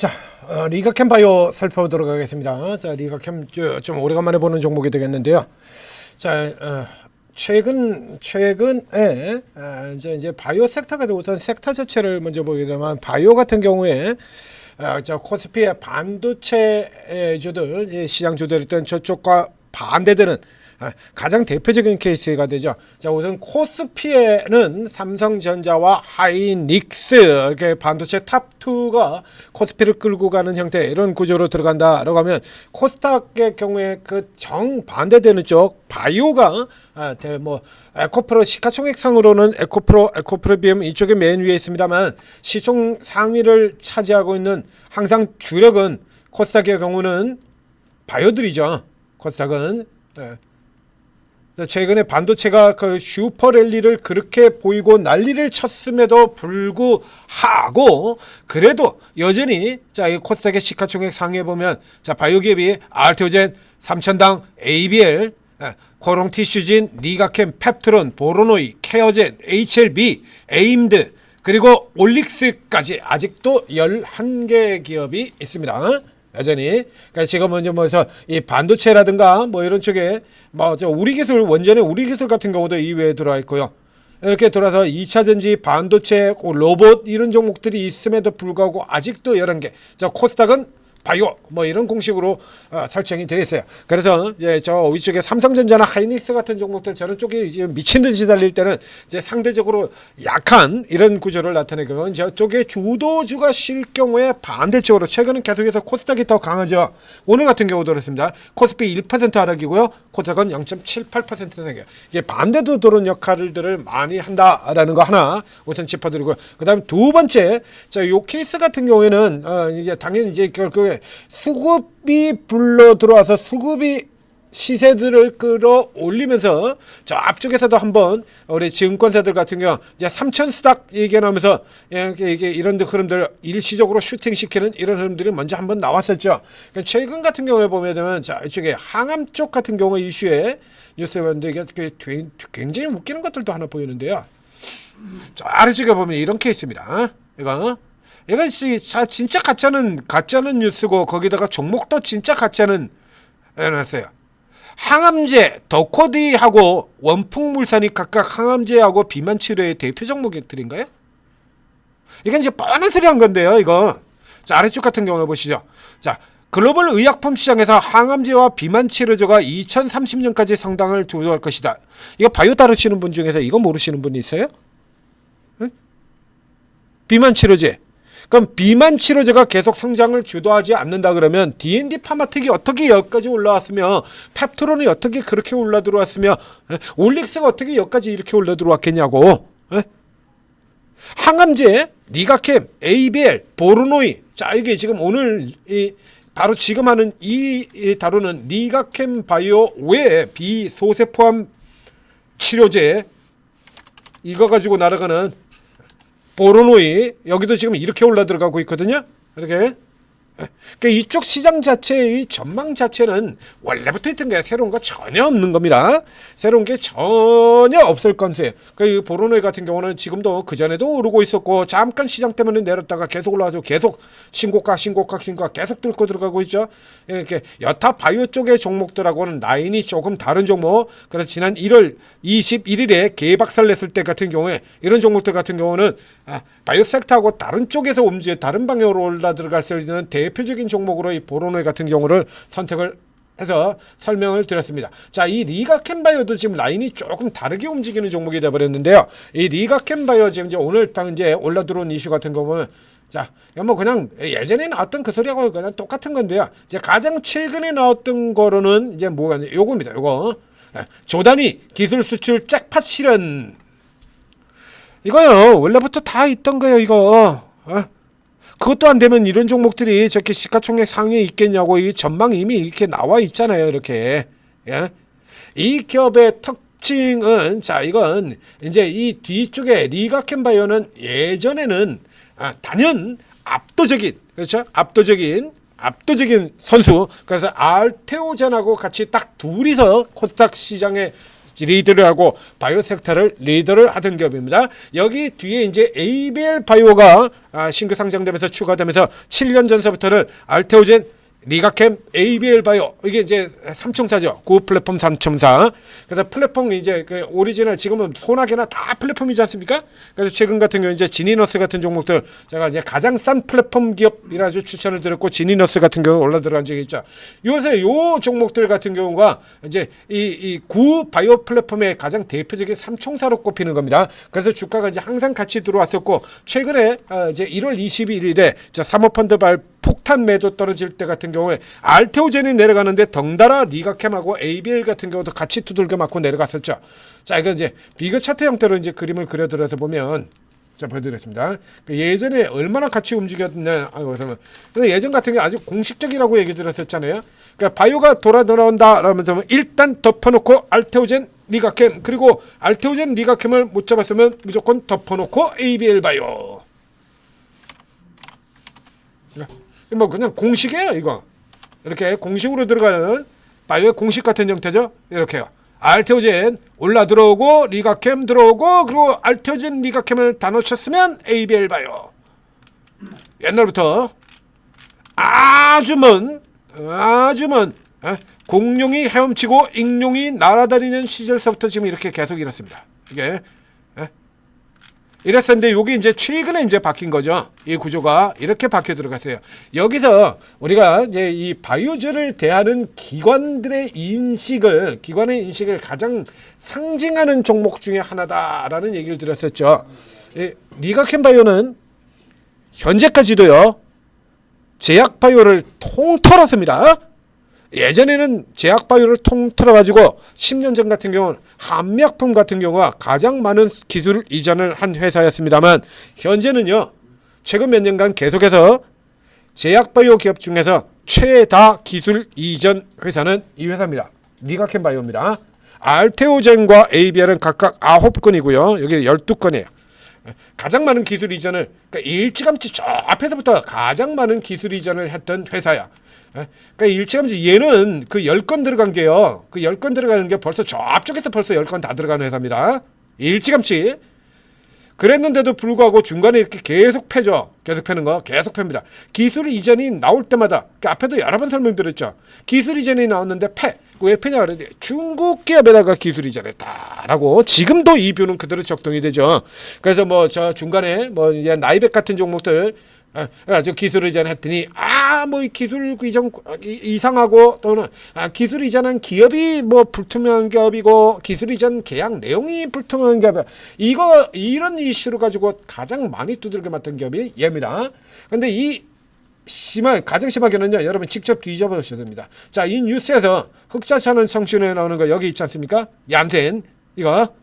자, 리가캠 바이오 살펴보도록 하겠습니다. 자, 리가캠 좀 오래간만에 보는 종목이 되겠는데요. 자, 최근에 이제 바이오 섹터가 우선 섹터 자체를 먼저 보게 되면 바이오 같은 경우에 자, 코스피의 반도체 주들, 시장 주들이던 저쪽과 반대되는 가장 대표적인 케이스가 되죠. 자, 우선 코스피에는 삼성전자와 하이닉스 반도체 탑2가 코스피를 끌고 가는 형태 이런 구조로 들어간다라고 하면 코스닥의 경우에 그 정반대되는 쪽 바이오가 에코프로 시가총액상으로는 에코프로비움 이쪽에 맨 위에 있습니다만 시총 상위를 차지하고 있는 항상 주력은 코스닥의 경우는 바이오들이죠. 코스닥은 최근에 반도체가 그 슈퍼랠리를 그렇게 보이고 난리를 쳤음에도 불구하고 그래도 여전히 자, 이 코스닥의 시가총액 상위에 보면 자, 바이오 기업이 알테오젠, 삼천당, ABL, 코롱티슈진, 리가캠, 펩트론, 보로노이, 케어젠, HLB, 에임드 그리고 올릭스까지 아직도 11개 기업이 있습니다. 여전히 그러니까 제가 먼저 이 반도체라든가 이런 쪽에 우리 기술 원전의 우리 기술 같은 경우도 이외에 들어와 있고요. 이렇게 돌아서 2차 전지, 반도체, 로봇 이런 종목들이 있음에도 불구하고 아직도 11개. 자, 코스닥은 바이오 이런 공식으로 설정이 되어 있어요. 그래서 저 위쪽에 삼성전자나 하이닉스 같은 종목들 저런 쪽에 이제 미친 듯이 달릴 때는 이제 상대적으로 약한 이런 구조를 나타내고 저쪽에 주도주가 실 경우에 반대쪽으로 최근은 계속해서 코스닥이 더 강하죠. 오늘 같은 경우도 그렇습니다. 코스피 1% 하락이고요. 코스닥은 0.78% 상승이에요. 이게 반대도 도는 역할들을 많이 한다라는 거 하나 우선 짚어드리고요. 그다음 두 번째, 자, 요 케이스 같은 경우에는 이게 당연히 이제 결국에 수급이 불러 들어와서 수급이 시세들을 끌어올리면서 저 앞쪽에서도 한번 우리 증권사들 같은 경우 이제 삼천스닥 얘기가 나오면서 이게 이런 흐름들 일시적으로 슈팅시키는 이런 흐름들이 먼저 한번 나왔었죠. 그러니까 최근 같은 경우에 보면 자, 이쪽에 항암 쪽 같은 경우 이슈에 뉴스에 봤는데 이게 굉장히 웃기는 것들도 하나 보이는데요. 저 아래쪽에 보면 이런 케이스입니다. 이건 진짜 가짜는 뉴스고 거기다가 종목도 진짜 가짜는 해놨어요. 항암제, 더코디하고 원풍물산이 각각 항암제하고 비만 치료의 대표 종목들인가요? 이건 이제 뻔한 소리 한 건데요, 이거. 자, 아래쪽 같은 경우 보시죠. 자, 글로벌 의약품 시장에서 항암제와 비만 치료제가 2030년까지 성장을 주도할 것이다. 이거 바이오 다루시는 분 중에서 이거 모르시는 분이 있어요? 응? 비만 치료제. 그럼 비만 치료제가 계속 성장을 주도하지 않는다 그러면 D&D 파마텍이 어떻게 여기까지 올라왔으며 펩트론이 어떻게 그렇게 올라 들어왔으며 올릭스가 어떻게 여기까지 이렇게 올라 들어왔겠냐고. 항암제, 리가캠, ABL, 보르노이. 자, 이게 지금 오늘 바로 지금 하는 이 다루는 리가캠 바이오 외에 비소세 포함 치료제 이거 가지고 날아가는 보로노이 여기도 지금 이렇게 올라 들어가고 있거든요. 이렇게. 그러니까 이쪽 시장 자체의 전망 자체는 원래부터 있던 게 새로운 거 전혀 없는 겁니다. 새로운 게 전혀 없을 건데 그 보로노이 같은 경우는 지금도 그전에도 오르고 있었고 잠깐 시장 때문에 내렸다가 계속 올라가서 계속 신고가 계속 뚫고 들어가고 있죠. 이렇게 여타 바이오 쪽의 종목들하고는 라인이 조금 다른 종목. 그래서 지난 1월 21일에 개박살 냈을 때 같은 경우에 이런 종목들 같은 경우는 바이오 섹터하고 다른 쪽에서 다른 방향으로 올라 들어갈 수 있는 대표적인 종목으로 이 보로노이 같은 경우를 선택을 해서 설명을 드렸습니다. 자, 이 리가캠 바이오도 지금 라인이 조금 다르게 움직이는 종목이 되어버렸는데요. 이 리가캠 바이오 지금 이제 오늘 딱 이제 올라 들어온 이슈 같은 거 보면 자, 그냥 예전에 나왔던 그 소리하고 그냥 똑같은 건데요. 이제 가장 최근에 나왔던 거로는 이제 뭐가 요겁니다. 요거 조단위 기술 수출 잭팟 실현 이거요. 원래부터 다 있던 거예요, 이거. 그것도 안 되면 이런 종목들이 저렇게 시가총액 상위에 있겠냐고 이 전망이 이미 이렇게 나와 있잖아요, 이렇게. 예? 이 기업의 특징은 자, 이건 이제 이 뒤쪽에 리가캠 바이오는 예전에는 단연 압도적인 그렇죠? 압도적인 선수. 그래서 알테오젠하고 같이 딱 둘이서 코스닥 시장에 리드를 하고 바이오 섹터를 리드를 하던 기업입니다. 여기 뒤에 이제 ABL 바이오가 신규 상장되면서 추가되면서 7년 전서부터는 알테오젠, 리가캠, ABL 바이오 이게 이제 삼총사죠. 구 플랫폼 삼총사. 그래서 플랫폼 이제 그 오리지널 지금은 소나게나 다 플랫폼이지 않습니까? 그래서 최근 같은 경우 이제 지니너스 같은 종목들 제가 이제 가장 싼 플랫폼 기업이라 추천을 드렸고 지니너스 같은 경우 올라 들어간 적이 있죠. 요새 요 종목들 같은 경우가 이제 이 구 바이오 플랫폼의 가장 대표적인 삼총사로 꼽히는 겁니다. 그래서 주가가 이제 항상 같이 들어왔었고 최근에 이제 1월 21일에 사모펀드 폭탄 매도 떨어질 때 같은 경우에 알테오젠이 내려가는데 덩달아 리가캠하고 ABL 같은 경우도 같이 두들겨 맞고 내려갔었죠. 자, 이건 이제 비교 차트 형태로 이제 그림을 그려들어서 보면 자, 보여드리겠습니다. 예전에 얼마나 같이 움직였냐. 그래서 예전 같은 게 아주 공식적이라고 얘기 들었었잖아요. 그러니까 바이오가 돌아온다 라면서 일단 덮어놓고 알테오젠, 리가캠 그리고 알테오젠, 리가캠을 못 잡았으면 무조건 덮어놓고 ABL 바이오. 뭐 그냥 공식이에요 이거. 이렇게 공식으로 들어가는 바이오의 공식 같은 형태죠. 이렇게요. 알테오젠 올라 들어오고 리가캠 들어오고 그리고 알테오젠 리가캠을 다 놓쳤으면 ABL 바이오. 옛날부터 아주 먼 공룡이 헤엄치고 익룡이 날아다니는 시절서부터 지금 이렇게 계속 이렇습니다. 이게 이랬었는데 여기 이제 최근에 이제 바뀐 거죠. 이 구조가 이렇게 바뀌어 들어갔어요. 여기서 우리가 이제 이 바이오주를 대하는 기관의 인식을 가장 상징하는 종목 중에 하나다라는 얘기를 드렸었죠. 리가캠 바이오는 현재까지도요. 제약 바이오를 통틀었습니다. 예전에는 제약 바이오를 통틀어가지고 10년 전 같은 경우는 한미약품 같은 경우가 가장 많은 기술 이전을 한 회사였습니다만 현재는요 최근 몇 년간 계속해서 제약 바이오 기업 중에서 최다 기술 이전 회사는 이 회사입니다. 리가캠 바이오입니다. 알테오젠과 ABL은 각각 9건이고요. 여기 12건이에요. 가장 많은 기술 이전을 그러니까 일찌감치 저 앞에서부터 가장 많은 기술 이전을 했던 회사야. 그러니까 일찌감치 얘는 그 10건 들어간 게요. 그 10건 들어가는 게 벌써 저 앞쪽에서 벌써 10건 다 들어가는 회사입니다. 일찌감치. 그랬는데도 불구하고 중간에 이렇게 계속 패죠. 계속 패는 거 계속 팹니다. 기술 이전이 나올 때마다 그 앞에도 여러 번 설명드렸죠. 기술 이전이 나왔는데 패. 왜 패냐 그랬더니 중국 기업에다가 기술 이전했다라고. 지금도 이 뷰는 그대로 적동이 되죠. 그래서 뭐 저 중간에 뭐 이제 나이백 같은 종목들 아주 기술 이전했더니 뭐 기술 이전 이상하고 또는 기술 이전한 기업이 뭐 불투명한 기업이고 기술 이전 계약 내용이 불투명한 기업 이런 이슈로 가지고 가장 많이 두들겨 맞던 기업이 얘입니다. 근데 이 가장 심하게는요 여러분 직접 뒤져보셔야 됩니다. 자, 이 뉴스에서 흑자차는 성신에 나오는 거 여기 있지 않습니까? 얀센 이거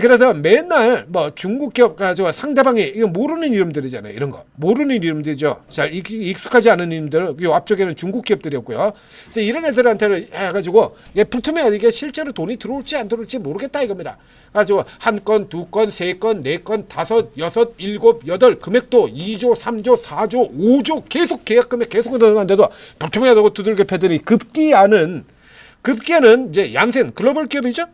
그래서 맨날 뭐 중국 기업 가지고 상대방이 이거 모르는 이름들이잖아요. 이런 거 모르는 이름들이죠. 잘 익숙하지 않은 이름들. 이 앞쪽에는 중국 기업들이었고요. 그래서 이런 애들한테는 해가지고 이게 붙으면 이게 실제로 돈이 들어올지 안 들어올지 모르겠다 이겁니다. 가지고 한 건, 두 건, 세 건, 네 건, 다섯, 여섯, 일곱, 여덟 금액도 2조, 3조, 4조, 5조 계속 계약 금액 계속 늘어나는데도 불투명하다고 두들겨 패더니 급기야는 이제 얀센 글로벌 기업이죠.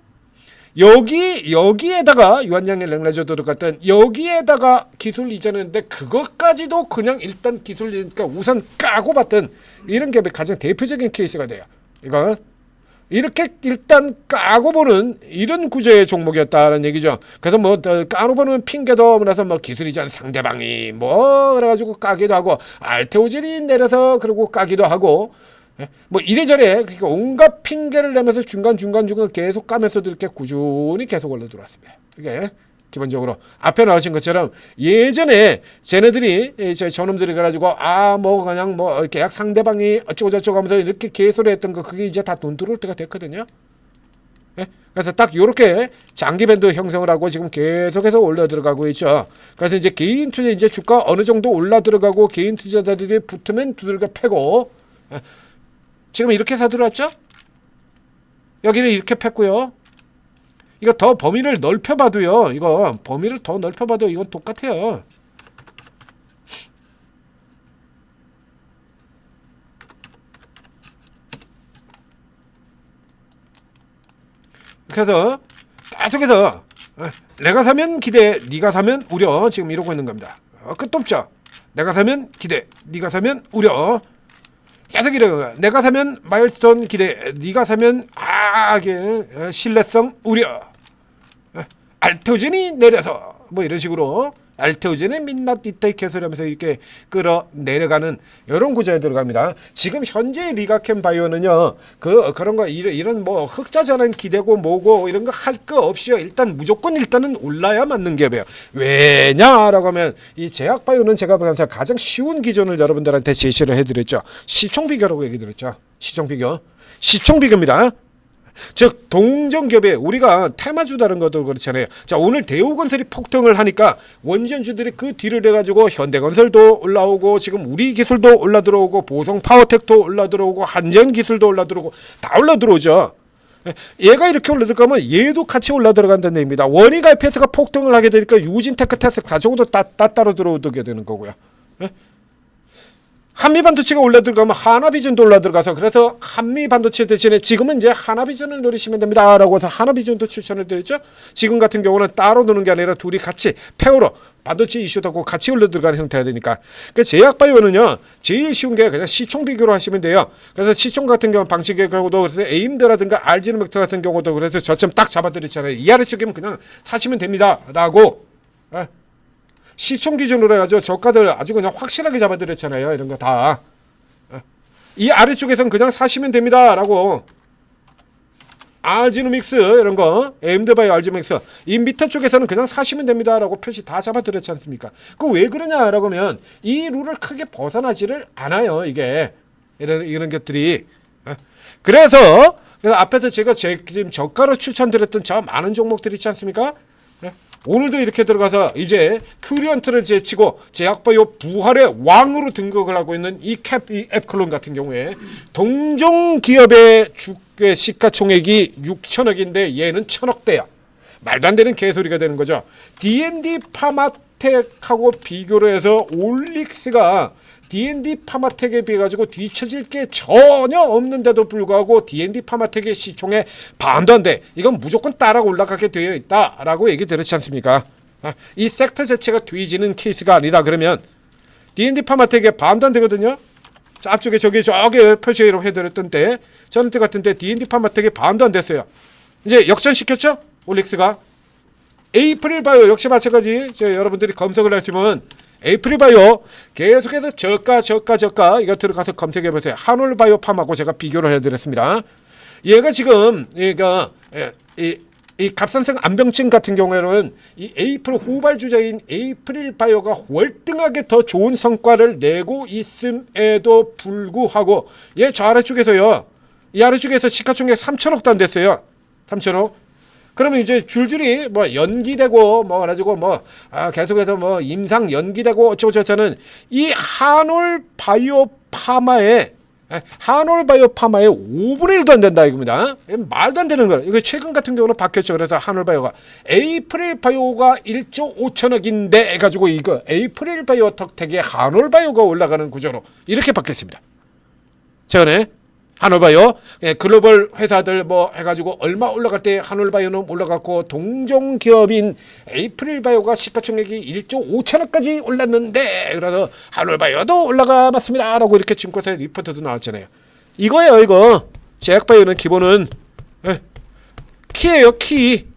여기에다가 유한양의 랭라저 들어갔던 여기에다가 기술 이전했는데 그것까지도 그냥 일단 기술 그러니까 우선 까고 봤던 이런 기업의 가장 대표적인 케이스가 돼요. 이거 이렇게 일단 까고 보는 이런 구조의 종목이었다는 얘기죠. 그래서 뭐 까고 보는 핑계도 나서 뭐 기술 이전 상대방이 뭐 그래가지고 까기도 하고 알테오젠이 내려서 그러고 까기도 하고 뭐 이래저래 그러니까 온갖 핑계를 내면서 중간 계속 까면서도 이렇게 꾸준히 계속 올라 들어왔습니다. 이게 기본적으로 앞에 나오신 것처럼 예전에 쟤네들이 저놈들이 그래가지고 뭐 그냥 뭐 계약 상대방이 어쩌고 저쩌고 하면서 이렇게 개소리 했던 거 그게 이제 다 돈 들어올 때가 됐거든요. 그래서 딱 이렇게 장기 밴드 형성을 하고 지금 계속해서 올라 들어가고 있죠. 그래서 이제 개인 투자 이제 주가 어느 정도 올라 들어가고 개인 투자자들이 붙으면 두들겨 패고 지금 이렇게 사들어왔죠? 여기는 이렇게 팼고요. 이거 더 범위를 넓혀봐도요. 이거 범위를 더 넓혀봐도 이건 똑같아요. 계속해서 내가 사면 기대, 네가 사면 우려 지금 이러고 있는 겁니다. 끝도 없죠. 내가 사면 기대, 네가 사면 우려. 계속 이래요. 내가 사면 마일스톤 기대, 네가 사면 신뢰성 우려. 알테오젠이 내려서 뭐 이런 식으로 알테오젠의 민낯 이타이 개소리하면서 이렇게 끌어내려가는 이런 구조에 들어갑니다. 지금 현재 리가켄 바이오는요, 그런 거 이런 뭐 흑자 전환 기대고 뭐고 이런 거 할 거 없이요. 일단은 올라야 맞는 기업이에요. 왜냐라고 하면 이 제약 바이오는 제가 보면서 가장 쉬운 기준을 여러분들한테 제시를 해드렸죠. 시총 비교라고 얘기 드렸죠. 시총 비교입니다. 즉 동종기업에 우리가 테마주 다른 것도 그렇잖아요. 자, 오늘 대우건설이 폭등을 하니까 원전주들이 그 뒤를 해가지고 현대건설도 올라오고 지금 우리기술도 올라들어오고 보성파워텍도 올라들어오고 한전기술도 올라들어오고 다 올라들어오죠. 얘가 이렇게 올라들어가면 얘도 같이 올라들어간다는 얘기입니다. 원희가 FS가 폭등을 하게 되니까 유진테크테스 가정도 따로 들어오게 되는 거고요. 한미반도체가 올라들어가면 하나비전도 올라들어가서 그래서 한미반도체 대신에 지금은 이제 하나비전을 노리시면 됩니다 라고 해서 하나비전도 추천을 드렸죠. 지금 같은 경우는 따로 노는 게 아니라 둘이 같이 페어로 반도체 이슈도 하고 같이 올라들어가는 형태가 되니까. 그 제약바이오는요 제일 쉬운 게 그냥 시총 비교로 하시면 돼요. 그래서 시총 같은 경우 방식의 경우도 그래서 에임드라든가 알지노맥트 같은 경우도 그래서 저점 딱 잡아드렸잖아요. 이 아래쪽이면 그냥 사시면 됩니다 라고 시총 기준으로 해가지고 저가들 아주 그냥 확실하게 잡아드렸잖아요. 이런 거 다. 이 아래쪽에서는 그냥 사시면 됩니다 라고. 알지노믹스 이런 거 에임드바이오 알지노믹스 이 밑에 쪽에서는 그냥 사시면 됩니다 라고 표시 다 잡아드렸지 않습니까? 그 왜 그러냐라고 하면 이 룰을 크게 벗어나지를 않아요. 이게 이런 것들이. 그래서 앞에서 제가 지금 저가로 추천드렸던 저 많은 종목들 있지 않습니까? 오늘도 이렇게 들어가서 이제 큐리언트를 제치고 제약바이오 부활의 왕으로 등극을 하고 있는 이 앱클론 같은 경우에 동종 기업의 주가 시가총액이 6천억인데 얘는 1,000억대야. 말도 안 되는 개소리가 되는 거죠. D&D 파마텍하고 비교를 해서 올릭스가 D&D 파마텍에 비해 가지고 뒤처질 게 전혀 없는데도 불구하고 D&D 파마텍의 시총의 반도 안 돼. 이건 무조건 따라 올라가게 되어 있다라고 얘기 들었지 않습니까? 이 섹터 자체가 뒤지는 케이스가 아니다 그러면 D&D 파마텍의 반도 안 되거든요. 자, 앞쪽에 저기 표시로 해드렸던 때 저는 때 같은 때 D&D 파마텍의 반도 안 됐어요. 이제 역전시켰죠? 올릭스가. 에이프릴 바이오 역시 마찬가지. 여러분들이 검색을 하시면 에이프릴바이오 계속해서 저가 이거 들어가서 검색해 보세요. 한올바이오팜하고 제가 비교를 해드렸습니다. 얘가 지금 이 갑상선 안병증 같은 경우에는 이 에이프릴 후발주자인 에이프릴바이오가 월등하게 더 좋은 성과를 내고 있음에도 불구하고 얘 저 아래쪽에서요. 이 아래쪽에서 시가총액 3천억도 안 됐어요. 3천억. 그러면 이제 줄줄이 뭐 연기되고 뭐 가지고 계속해서 뭐 임상 연기되고 어쩌고 저쩌는 이 한올바이오파마의 5분의 1도 안 된다 이겁니다. 말도 안 되는 거예요. 이거 최근 같은 경우는 바뀌었죠. 그래서 한올바이오가 에이프릴바이오가 1조 5천억인데 해가지고 이거 에이프릴바이오 덕택에 한올바이오가 올라가는 구조로 이렇게 바뀌었습니다. 최근에 한올바이오 글로벌 회사들 뭐 해가지고 얼마 올라갈 때 한올바이오는 올라갔고 동종 기업인 에이프릴바이오가 시가총액이 1조 5천억까지 올랐는데 그래서 한올바이오도 올라가 봤습니다 라고 이렇게 증권사에 리포트도 나왔잖아요. 이거예요. 이거 제약바이오는 기본은 키예요. 키.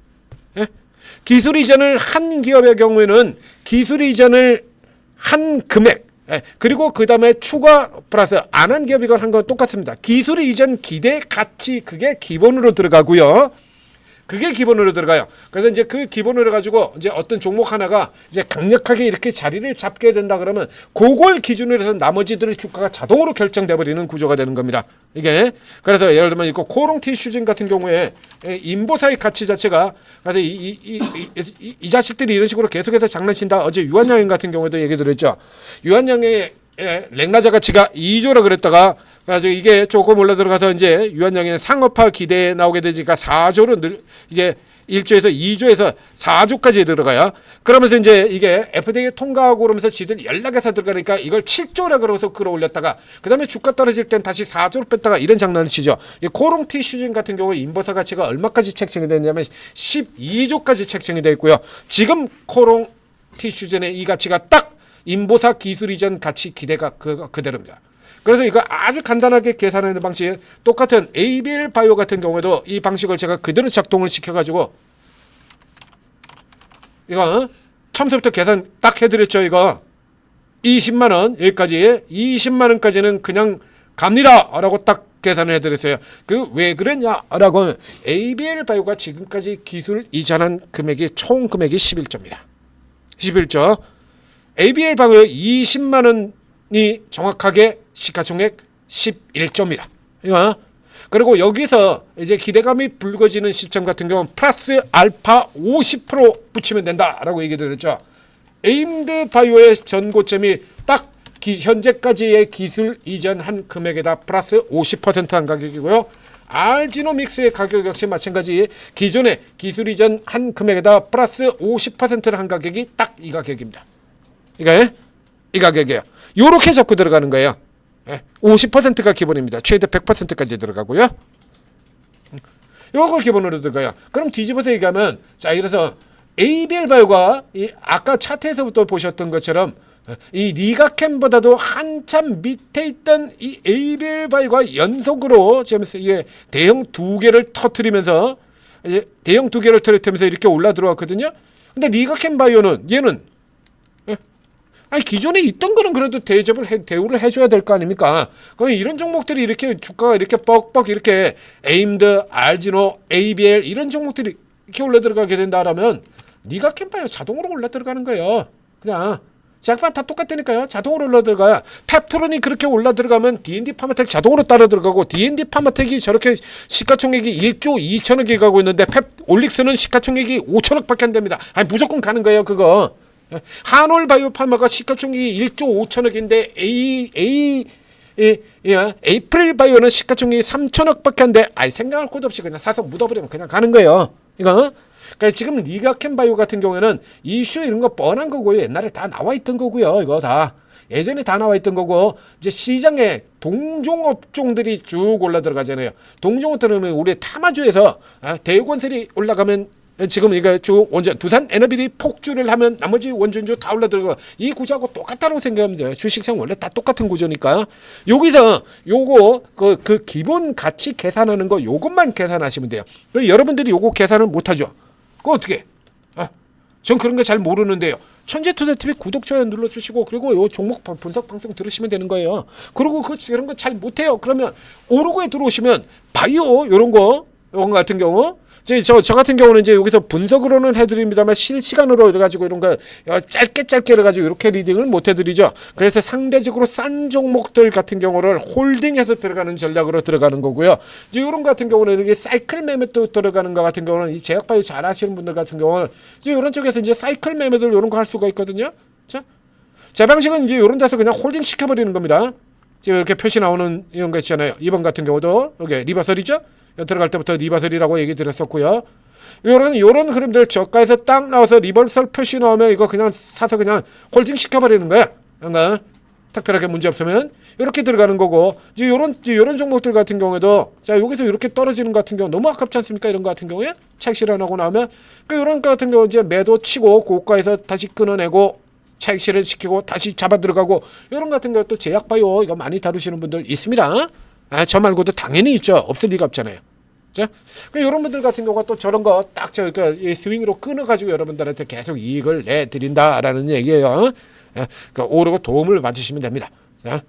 기술 이전을 한 기업의 경우에는 기술 이전을 한 금액 그리고 그 다음에 추가 플러스 안 한 기업이건 한 건 똑같습니다. 기술 이전 기대 가치 그게 기본으로 들어가고요. 그게 기본으로 들어가요. 그래서 이제 그 기본으로 가지고 이제 어떤 종목 하나가 이제 강력하게 이렇게 자리를 잡게 된다 그러면 그걸 기준으로 해서 나머지들의 주가가 자동으로 결정돼 버리는 구조가 되는 겁니다. 이게 그래서 예를 들면 이거 코롱 티슈진 같은 경우에 인보사의 가치 자체가 그래서 이 자식들이 이런 식으로 계속해서 장난친다. 어제 유한양행 같은 경우에도 얘기 들었죠. 유한양의 랭라자 가치가 2조라 그랬다가 그래가지고 이게 조금 올라 들어가서 이제 유한양의 상업화 기대에 나오게 되니까 4조로 이게 1조에서 2조에서 4조까지 들어가요. 그러면서 이제 이게 FDA 통과하고 그러면서 지들 연락해서 들어가니까 이걸 7조라 그러면서 끌어올렸다가 그다음에 주가 떨어질 땐 다시 4조로 뺐다가 이런 장난을 치죠. 이 코롱 티슈진 같은 경우 인버서 가치가 얼마까지 책정이 됐냐면 12조까지 책정이 되어 있고요. 지금 코롱 티슈진의 이 가치가 딱 인보사 기술 이전 가치 기대가 그대로입니다. 그래서 이거 아주 간단하게 계산하는 방식, 똑같은 ABL 바이오 같은 경우에도 이 방식을 제가 그대로 작동을 시켜가지고 이거 처음부터 계산 딱 해드렸죠. 이거 20만원 여기까지 20만원까지는 그냥 갑니다 라고 딱 계산을 해드렸어요. 그 왜 그랬냐 라고 ABL 바이오가 지금까지 기술 이전한 금액이 총 금액이 11조입니다. 11조. ABL 바이오 20만원이 정확하게 시가총액 11조입니다. 이거. 그리고 여기서 이제 기대감이 불거지는 시점 같은 경우는 플러스 알파 50% 붙이면 된다라고 얘기 드렸죠. 에임드 바이오의 전고점이 딱 현재까지의 기술 이전한 금액에다 플러스 50%한 가격이고요. 알지노믹스의 가격 역시 마찬가지 기존의 기술 이전한 금액에다 플러스 50%를 한 가격이 딱 이 가격입니다. 이 가격이에요. 요렇게 잡고 들어가는 거예요. 50%가 기본입니다. 최대 100%까지 들어가고요. 요걸 기본으로 들어가요. 그럼 뒤집어서 얘기하면 자, 이래서 ABL 바이오가 아까 차트에서부터 보셨던 것처럼 이 리가캠보다도 한참 밑에 있던 이 ABL 바이오가 연속으로 지금 이게 대형 두 개를 터뜨리면서 이제 대형 두 개를 터뜨리면서 이렇게 올라 들어왔거든요. 근데 리가캠 바이오는 얘는 아니 기존에 있던 거는 그래도 대우를 해줘야 될 거 아닙니까? 그럼 이런 종목들이 이렇게 주가가 이렇게 뻑뻑 이렇게 에임드, 알지노, ABL 이런 종목들이 이렇게 올라 들어가게 된다라면 리가캠 바이오 자동으로 올라 들어가는 거예요. 그냥 제약판 다 똑같다니까요. 자동으로 올라 들어가요. 펩토론이 그렇게 올라 들어가면 D&D 파마텍 자동으로 따라 들어가고 D&D 파마텍이 저렇게 시가총액이 1조 2천억이 가고 있는데 올릭스는 시가총액이 5천억밖에 안 됩니다. 아니 무조건 가는 거예요 그거. 한올 바이오파마가 시가총액이 1조 5천억인데 에이프릴 바이오는 시가총액이 3천억밖에 안 돼. 아니 생각할 것도 없이 그냥 사서 묻어버리면 그냥 가는 거예요. 이거. 그러니까 지금 리가캠 바이오 같은 경우에는 이슈 이런 거 뻔한 거고요. 옛날에 다 나와 있던 거고요. 이거 다 예전에 다 나와 있던 거고 이제 시장에 동종 업종들이 쭉 올라 들어가잖아요. 동종 업종은 우리 타마주에서 대우건설이 올라가면 지금 이거 쭉 원전 두산 에너비리 폭주를 하면 나머지 원전주 다 올라 들어가 이 구조하고 똑같다고 생각하면 돼요. 주식시장 원래 다 똑같은 구조니까 여기서 요거 그 기본 가치 계산하는 거 요것만 계산하시면 돼요. 여러분들이 요거 계산을 못하죠. 그거 어떻게? 전 그런 거 잘 모르는데요. 천재투자TV 구독, 좋아요 눌러주시고 그리고 요 종목 분석 방송 들으시면 되는 거예요. 그리고 그런 거 잘 못해요. 그러면 오르고에 들어오시면 바이오 요런 거 같은 경우 저 같은 경우는 이제 여기서 분석으로는 해드립니다만 실시간으로 해가지고 이런 거 짧게 해가지고 이렇게 리딩을 못 해드리죠. 그래서 상대적으로 싼 종목들 같은 경우를 홀딩해서 들어가는 전략으로 들어가는 거고요. 이제 이런 같은 경우는 이렇게 사이클 매매도 들어가는 거 같은 경우는 이 제약바이오 잘 하시는 분들 같은 경우는 이제 이런 쪽에서 이제 사이클 매매들 이런 거 할 수가 있거든요. 자, 제 방식은 이제 이런 데서 그냥 홀딩 시켜버리는 겁니다. 지금 이렇게 표시 나오는 이런 거 있잖아요. 이번 같은 경우도 여기 리버설이죠. 들어갈 때부터 리버설이라고 얘기 드렸었고요. 요런 흐름들 저가에서 딱 나와서 리버설 표시 나오면 이거 그냥 사서 그냥 홀딩 시켜버리는 거야. 뭔가 특별하게 문제 없으면 이렇게 들어가는 거고 이제 요런 종목들 같은 경우에도 자 여기서 이렇게 떨어지는 것 같은 경우 너무 아깝지 않습니까? 이런 거 같은 경우에 차익 실현하고 나오면 요런 거 같은 경우 이제 매도 치고 고가에서 다시 끊어내고 차익 실현 시키고 다시 잡아 들어가고 이런 같은 것도 제약바이오 이거 많이 다루시는 분들 있습니다. 저 말고도 당연히 있죠. 없을 리가 없잖아요. 자, 이런 분들 같은 경우가 또 저런 거 딱 그러니까 스윙으로 끊어가지고 여러분들한테 계속 이익을 내드린다라는 얘기예요. 그러니까 오르고 도움을 받으시면 됩니다. 자,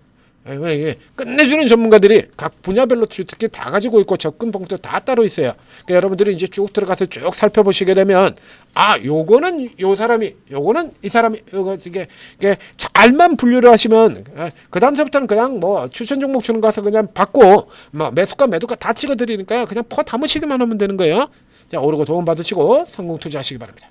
끝내주는 전문가들이 각 분야별로 특히 다 가지고 있고 접근 방법도 다 따로 있어요. 그러니까 여러분들이 이제 쭉 들어가서 쭉 살펴보시게 되면 요거는 요 사람이, 요거는 이 사람이, 요거 이게 잘만 분류를 하시면 그 다음서부터는 그냥 뭐 추천 종목 주는 거 가서 그냥 받고 뭐 매수가 매도가 다 찍어드리니까 그냥 퍼 담으시기만 하면 되는 거예요. 자, 오르고 도움 받으시고 성공 투자하시기 바랍니다.